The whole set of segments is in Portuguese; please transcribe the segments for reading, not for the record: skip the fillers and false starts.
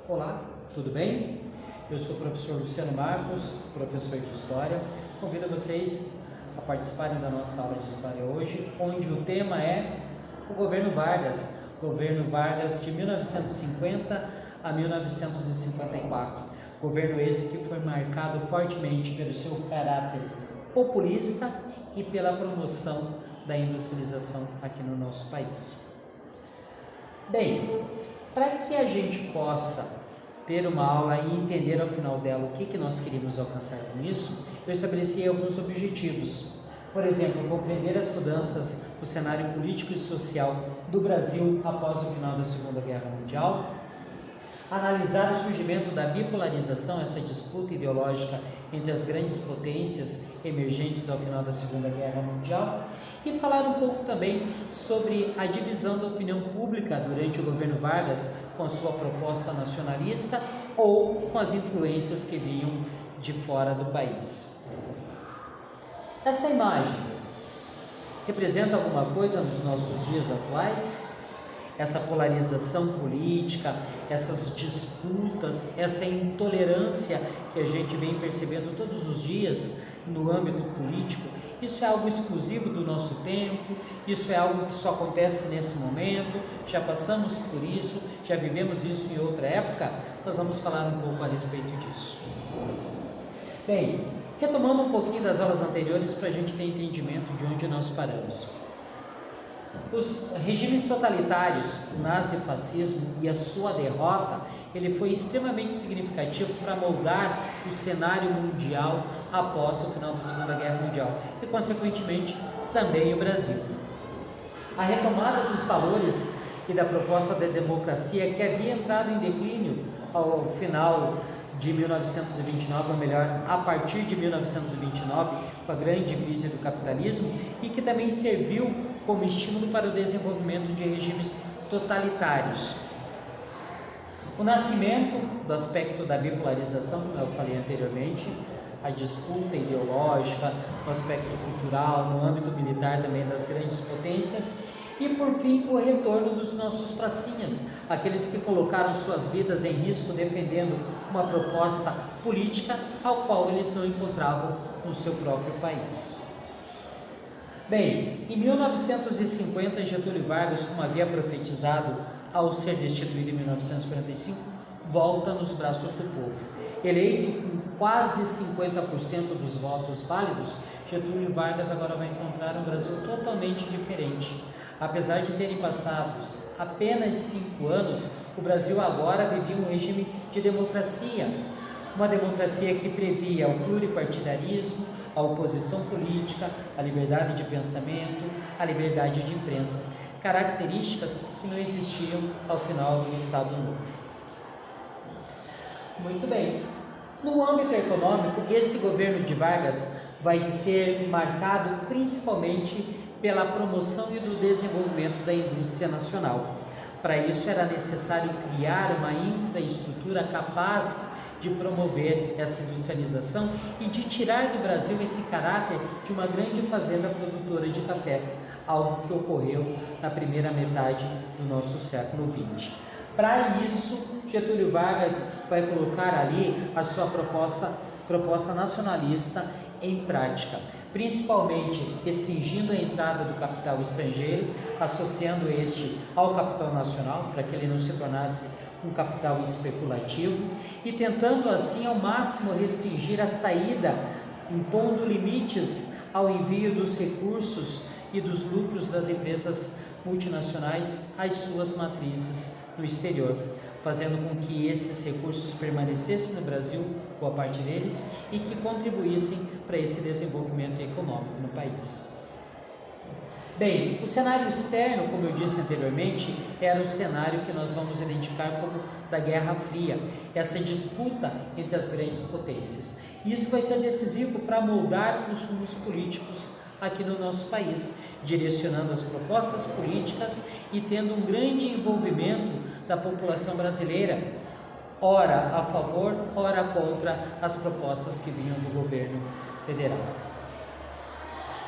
Olá, tudo bem? Eu sou o professor Luciano Marcos, professor de História. Convido vocês a participarem da nossa aula de História hoje, onde o tema é o governo Vargas de 1950 a 1954. Governo esse que foi marcado fortemente pelo seu caráter populista e pela promoção da industrialização aqui no nosso país. Bem, para que a gente possa ter uma aula e entender ao final dela o que nós queríamos alcançar com isso, eu estabeleci alguns objetivos. Por exemplo, compreender as mudanças no cenário político e social do Brasil após o final da Segunda Guerra Mundial, analisar o surgimento da bipolarização, essa disputa ideológica entre as grandes potências emergentes ao final da Segunda Guerra Mundial, e falar um pouco também sobre a divisão da opinião pública durante o governo Vargas com sua proposta nacionalista ou com as influências que vinham de fora do país. Essa imagem representa alguma coisa nos nossos dias atuais? Essa polarização política, essas disputas, essa intolerância que a gente vem percebendo todos os dias no âmbito político, isso é algo exclusivo do nosso tempo, isso é algo que só acontece nesse momento, já passamos por isso, já vivemos isso em outra época? Nós vamos falar um pouco a respeito disso. Bem, retomando um pouquinho das aulas anteriores para a gente ter entendimento de onde nós paramos. Os regimes totalitários, o nazifascismo e a sua derrota, ele foi extremamente significativo para moldar o cenário mundial após o final da Segunda Guerra Mundial e, consequentemente, também o Brasil. A retomada dos valores e da proposta da democracia que havia entrado em declínio ao final de 1929, ou melhor, a partir de 1929, com a grande crise do capitalismo, e que também serviu como estímulo para o desenvolvimento de regimes totalitários. O nascimento do aspecto da bipolarização, como eu falei anteriormente, a disputa ideológica, no aspecto cultural, no âmbito militar também das grandes potências, e por fim o retorno dos nossos pracinhas, aqueles que colocaram suas vidas em risco defendendo uma proposta política ao qual eles não encontravam no seu próprio país. Bem, em 1950, Getúlio Vargas, como havia profetizado ao ser destituído em 1945, volta nos braços do povo. Eleito com quase 50% dos votos válidos, Getúlio Vargas agora vai encontrar um Brasil totalmente diferente. Apesar de terem passado apenas 5 anos, o Brasil agora vivia um regime de democracia. Uma democracia que previa o pluripartidarismo, a oposição política, a liberdade de pensamento, a liberdade de imprensa, características que não existiam ao final do Estado Novo. Muito bem. No âmbito econômico, esse governo de Vargas vai ser marcado principalmente pela promoção e do desenvolvimento da indústria nacional. Para isso era necessário criar uma infraestrutura capaz de promover essa industrialização e de tirar do Brasil esse caráter de uma grande fazenda produtora de café, algo que ocorreu na primeira metade do nosso século XX. Para isso, Getúlio Vargas vai colocar ali a sua proposta nacionalista em prática, principalmente restringindo a entrada do capital estrangeiro, associando este ao capital nacional, para que ele não se tornasse um capital especulativo, e tentando assim ao máximo restringir a saída, impondo limites ao envio dos recursos e dos lucros das empresas multinacionais às suas matrizes no exterior, fazendo com que esses recursos permanecessem no Brasil, boa parte deles, e que contribuíssem para esse desenvolvimento econômico no país. Bem, o cenário externo, como eu disse anteriormente, era o cenário que nós vamos identificar como da Guerra Fria, essa disputa entre as grandes potências. Isso vai ser decisivo para moldar os rumos políticos aqui no nosso país, direcionando as propostas políticas e tendo um grande envolvimento da população brasileira, ora a favor, ora contra as propostas que vinham do governo federal.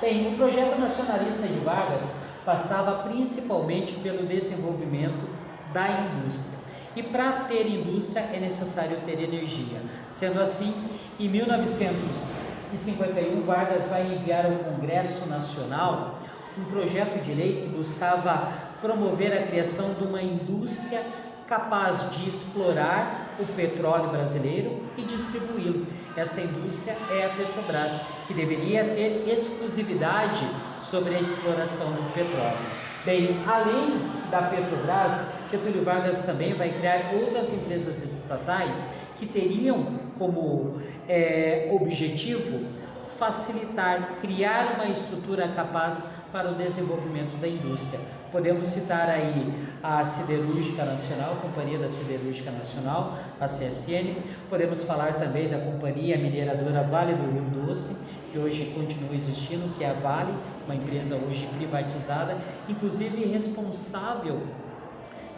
Bem, o projeto nacionalista de Vargas passava principalmente pelo desenvolvimento da indústria. E para ter indústria é necessário ter energia. Sendo assim, em 1951, Vargas vai enviar ao Congresso Nacional um projeto de lei que buscava promover a criação de uma indústria capaz de explorar o petróleo brasileiro e distribuí-lo. Essa indústria é a Petrobras, que deveria ter exclusividade sobre a exploração do petróleo. Bem, além da Petrobras, Getúlio Vargas também vai criar outras empresas estatais que teriam como objetivo facilitar, criar uma estrutura capaz para o desenvolvimento da indústria. Podemos citar aí a Siderúrgica Nacional, Companhia da Siderúrgica Nacional, a CSN. Podemos falar também da Companhia Mineradora Vale do Rio Doce, que hoje continua existindo, que é a Vale, uma empresa hoje privatizada, inclusive responsável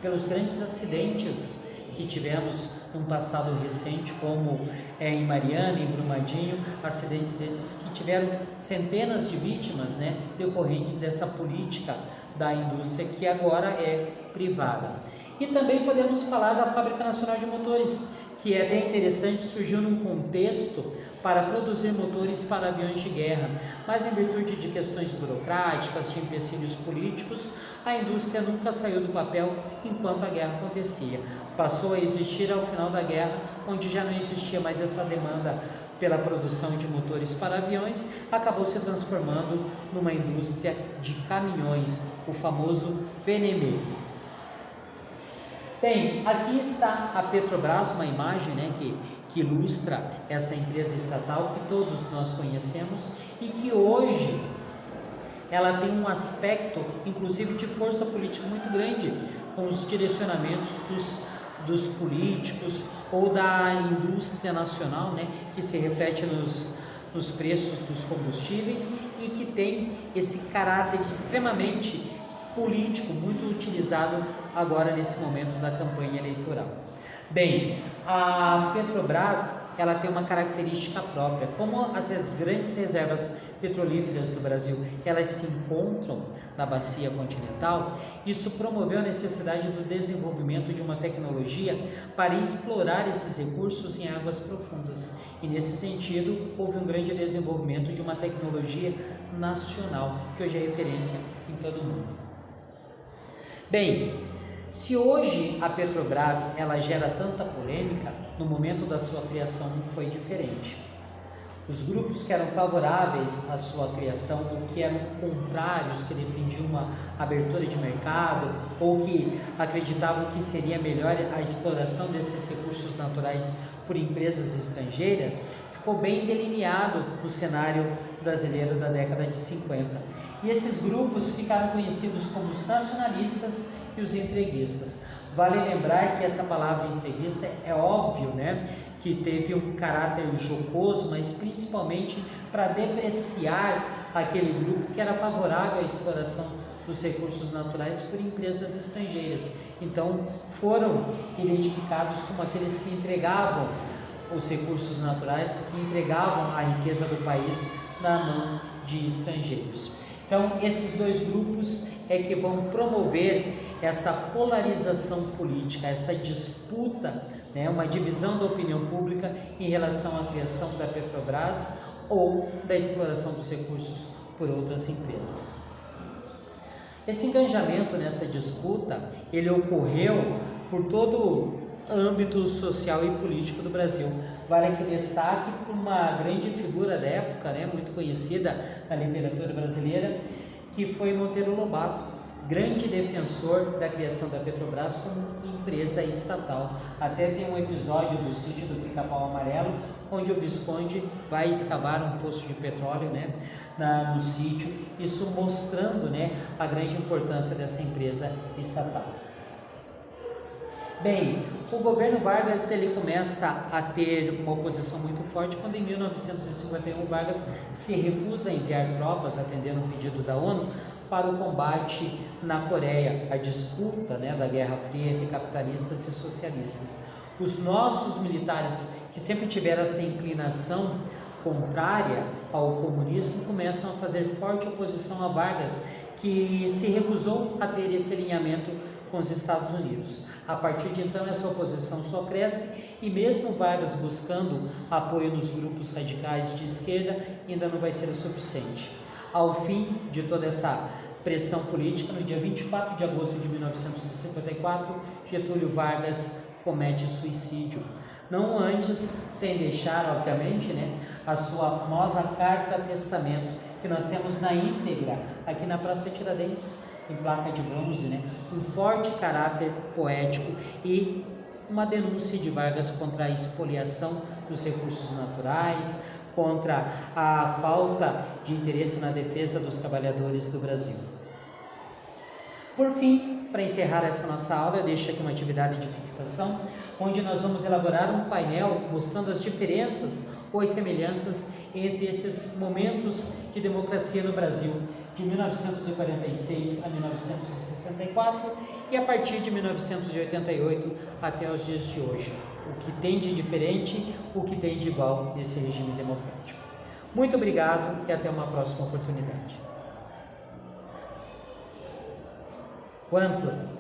pelos grandes acidentes que tivemos num passado recente, como em Mariana, em Brumadinho, acidentes esses que tiveram centenas de vítimas, decorrentes dessa política da indústria que agora é privada. E também podemos falar da Fábrica Nacional de Motores, que é bem interessante, surgiu num contexto para produzir motores para aviões de guerra, mas em virtude de questões burocráticas, de empecilhos políticos, a indústria nunca saiu do papel enquanto a guerra acontecia. Passou a existir ao final da guerra, onde já não existia mais essa demanda pela produção de motores para aviões, acabou se transformando numa indústria de caminhões, o famoso FENEME. Bem, aqui está a Petrobras, uma imagem que ilustra essa empresa estatal que todos nós conhecemos e que hoje ela tem um aspecto, inclusive, de força política muito grande, com os direcionamentos dos políticos ou da indústria nacional, que se reflete nos preços dos combustíveis e que tem esse caráter extremamente político, muito utilizado agora nesse momento da campanha eleitoral. Bem, a Petrobras ela tem uma característica própria. Como as grandes reservas petrolíferas do Brasil elas se encontram na bacia continental, isso promoveu a necessidade do desenvolvimento de uma tecnologia para explorar esses recursos em águas profundas. E nesse sentido, houve um grande desenvolvimento de uma tecnologia nacional, que hoje é referência em todo o mundo. Bem, se hoje a Petrobras ela gera tanta polêmica, no momento da sua criação não foi diferente. Os grupos que eram favoráveis à sua criação ou que eram contrários, que defendiam uma abertura de mercado ou que acreditavam que seria melhor a exploração desses recursos naturais por empresas estrangeiras, ficou bem delineado no cenário brasileiro da década de 50. E esses grupos ficaram conhecidos como os nacionalistas e os entreguistas. Vale lembrar que essa palavra entreguista é óbvio, que teve um caráter jocoso, mas principalmente para depreciar aquele grupo que era favorável à exploração dos recursos naturais por empresas estrangeiras. Então foram identificados como aqueles que entregavam os recursos naturais, que entregavam a riqueza do país na mão de estrangeiros. Então esses dois grupos é que vão promover essa polarização política, essa disputa, uma divisão da opinião pública em relação à criação da Petrobras ou da exploração dos recursos por outras empresas. Esse engajamento nessa disputa, ele ocorreu por todo o âmbito social e político do Brasil. Vale aqui destaque por uma grande figura da época, muito conhecida na literatura brasileira, que foi Monteiro Lobato, grande defensor da criação da Petrobras como empresa estatal. Até tem um episódio do Sítio do Pica-Pau Amarelo, onde o Visconde vai escavar um poço de petróleo no sítio, isso mostrando a grande importância dessa empresa estatal. Bem, o governo Vargas ele começa a ter uma oposição muito forte quando em 1951 Vargas se recusa a enviar tropas, atendendo um pedido da ONU, para o combate na Coreia, a disputa da Guerra Fria entre capitalistas e socialistas. Os nossos militares, que sempre tiveram essa inclinação contrária ao comunismo, começam a fazer forte oposição a Vargas, que se recusou a ter esse alinhamento com os Estados Unidos. A partir de então, essa oposição só cresce e mesmo Vargas buscando apoio nos grupos radicais de esquerda, ainda não vai ser o suficiente. Ao fim de toda essa pressão política, no dia 24 de agosto de 1954, Getúlio Vargas comete suicídio. Não antes, sem deixar, obviamente, a sua famosa Carta Testamento, que nós temos na íntegra aqui na Praça Tiradentes, em placa de bronze, um forte caráter poético e uma denúncia de Vargas contra a expoliação dos recursos naturais, contra a falta de interesse na defesa dos trabalhadores do Brasil. Por fim, para encerrar essa nossa aula, eu deixo aqui uma atividade de fixação, onde nós vamos elaborar um painel mostrando as diferenças ou as semelhanças entre esses momentos de democracia no Brasil, de 1946 a 1964 e a partir de 1988 até os dias de hoje. O que tem de diferente, o que tem de igual nesse regime democrático. Muito obrigado e até uma próxima oportunidade. Quanto?